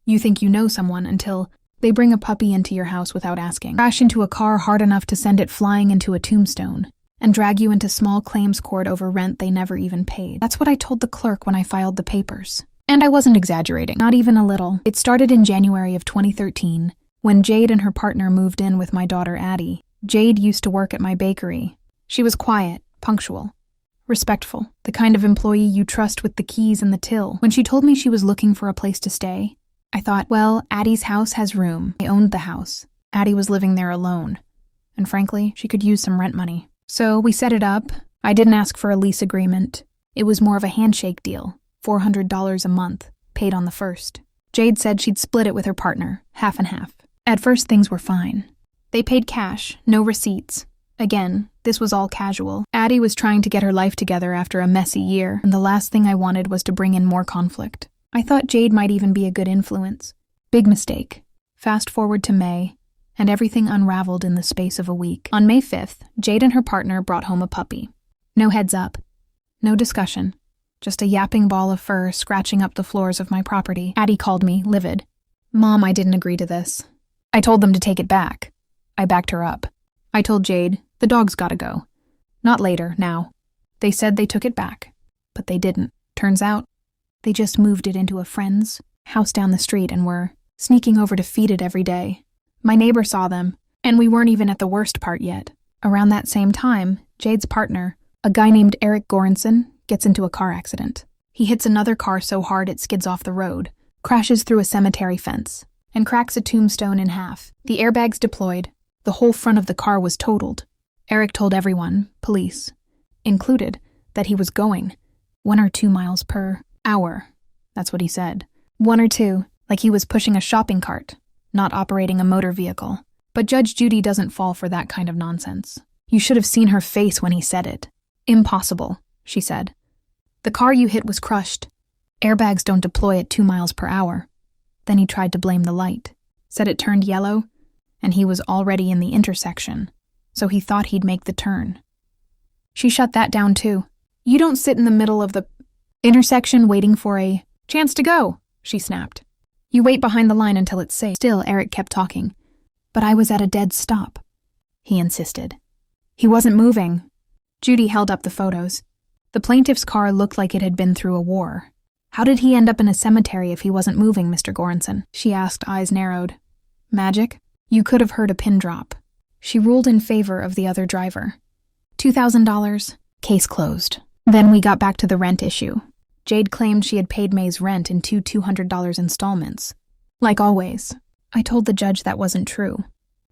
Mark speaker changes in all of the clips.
Speaker 1: You think you know someone until they bring a puppy into your house without asking, crash into a car hard enough to send it flying into a tombstone, and drag you into small claims court over rent they never even paid. That's what I told the clerk when I filed the papers. And I wasn't exaggerating, not even a little. It started in January of 2013, when Jade and her partner moved in with my daughter Addie. Jade used to work at my bakery. She was quiet, punctual, respectful, the kind of employee you trust with the keys and the till. When she told me she was looking for a place to stay, I thought, well, Addie's house has room. I owned the house. Addie was living there alone. And frankly, she could use some rent money. So we set it up. I didn't ask for a lease agreement. It was more of a handshake deal, $400 a month, paid on the first. Jade said she'd split it with her partner, half and half. At first, things were fine. They paid cash, no receipts. Again, this was all casual. Addie was trying to get her life together after a messy year, and the last thing I wanted was to bring in more conflict. I thought Jade might even be a good influence. Big mistake. Fast forward to May, and everything unraveled in the space of a week. On May 5th, Jade and her partner brought home a puppy. No heads up. No discussion. Just a yapping ball of fur scratching up the floors of my property. Addie called me, livid. Mom, I didn't agree to this. I told them to take it back. I backed her up. I told Jade, the dog's gotta go. Not later, now. They said they took it back, but they didn't. Turns out, they just moved it into a friend's house down the street and were sneaking over to feed it every day. My neighbor saw them, and we weren't even at the worst part yet. Around that same time, Jade's partner, a guy named Eric Goranson, gets into a car accident. He hits another car so hard it skids off the road, crashes through a cemetery fence, and cracks a tombstone in half. The airbags deployed. The whole front of the car was totaled. Eric told everyone, police included, that he was going 1 or 2 miles per hour. That's what he said. 1 or 2, like he was pushing a shopping cart, not operating a motor vehicle. But Judge Judy doesn't fall for that kind of nonsense. You should have seen her face when he said it. Impossible, she said. The car you hit was crushed. Airbags don't deploy at 2 miles per hour. Then he tried to blame the light, said it turned yellow, and he was already in the intersection, so he thought he'd make the turn. She shut that down too. You don't sit in the middle of the intersection waiting for a chance to go, she snapped. You wait behind the line until it's safe. Still, Eric kept talking. But I was at a dead stop, he insisted. He wasn't moving. Judy held up the photos. The plaintiff's car looked like it had been through a war. How did he end up in a cemetery if he wasn't moving, Mr. Goranson? She asked, eyes narrowed. Magic? You could have heard a pin drop. She ruled in favor of the other driver. $2,000. Case closed. Then we got back to the rent issue. Jade claimed she had paid May's rent in 2 $200 installments. Like always, I told the judge that wasn't true.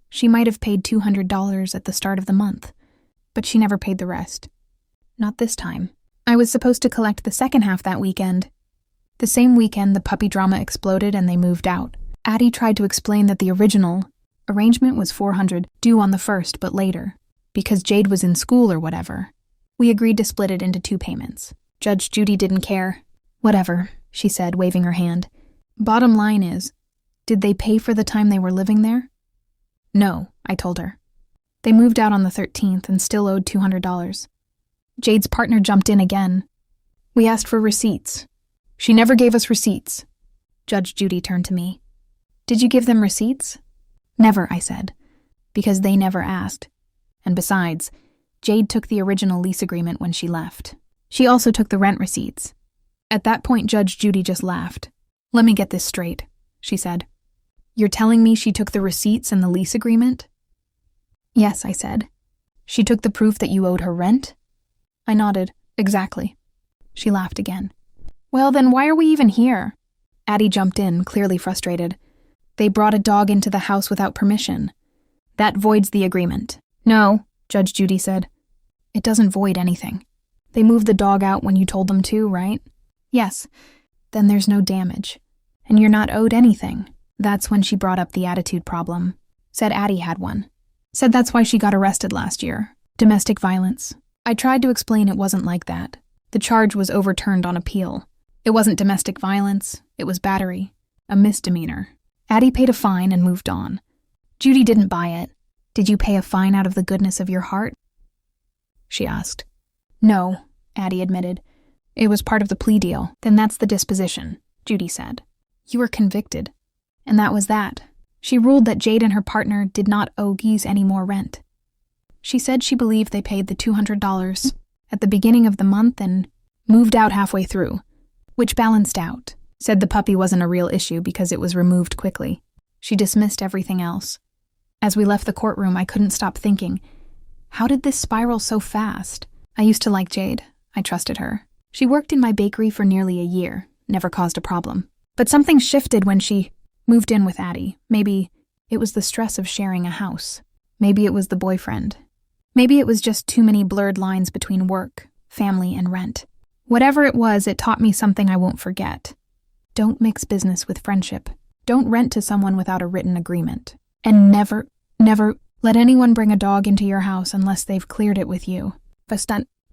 Speaker 1: She might have paid $200 at the start of the month, but she never paid the rest. Not this time. I was supposed to collect the second half that weekend. The same weekend, the puppy drama exploded and they moved out. Addie tried to explain that the original arrangement was $400 due on the first, but later, because Jade was in school or whatever. We agreed to split it into 2 payments. Judge Judy didn't care. Whatever, she said, waving her hand. Bottom line is, did they pay for the time they were living there? No, I told her. They moved out on the 13th and still owed $200. Jade's partner jumped in again. We asked for receipts. She never gave us receipts. Judge Judy turned to me. Did you give them receipts? Never, I said, because they never asked. And besides, Jade took the original lease agreement when she left. She also took the rent receipts. At that point, Judge Judy just laughed. Let me get this straight, she said. You're telling me she took the receipts and the lease agreement? Yes, I said. She took the proof that you owed her rent? I nodded. Exactly. She laughed again. Well, then why are we even here? Addie jumped in, clearly frustrated. They brought a dog into the house without permission. That voids the agreement. No, Judge Judy said. It doesn't void anything. They moved the dog out when you told them to, right? Yes. Then there's no damage. And you're not owed anything. That's when she brought up the attitude problem. Said Addie had one. Said that's why she got arrested last year. Domestic violence. I tried to explain it wasn't like that. The charge was overturned on appeal. It wasn't domestic violence. It was battery. A misdemeanor. Addie paid a fine and moved on. Judy didn't buy it. Did you pay a fine out of the goodness of your heart? She asked. No, Addie admitted. It was part of the plea deal. Then that's the disposition, Judy said. You were convicted. And that was that. She ruled that Jade and her partner did not owe Geese any more rent. She said she believed they paid the $200 at the beginning of the month and moved out halfway through, which balanced out. Said the puppy wasn't a real issue because it was removed quickly. She dismissed everything else. As we left the courtroom, I couldn't stop thinking, how did this spiral so fast? I used to like Jade. I trusted her. She worked in my bakery for nearly a year, never caused a problem. But something shifted when she moved in with Addie. Maybe it was the stress of sharing a house. Maybe it was the boyfriend. Maybe it was just too many blurred lines between work, family, and rent. Whatever it was, it taught me something I won't forget. Don't mix business with friendship. Don't rent to someone without a written agreement. And never let anyone bring a dog into your house unless they've cleared it with you.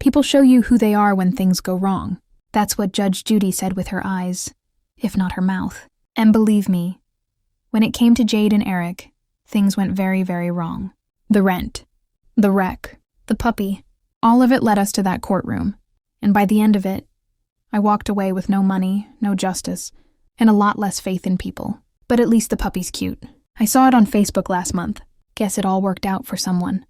Speaker 1: People show you who they are when things go wrong. That's what Judge Judy said with her eyes, if not her mouth. And believe me, when it came to Jade and Eric, things went very, very wrong. The rent, the wreck, the puppy, all of it led us to that courtroom. And by the end of it, I walked away with no money, no justice, and a lot less faith in people. But at least the puppy's cute. I saw it on Facebook last month. Guess it all worked out for someone.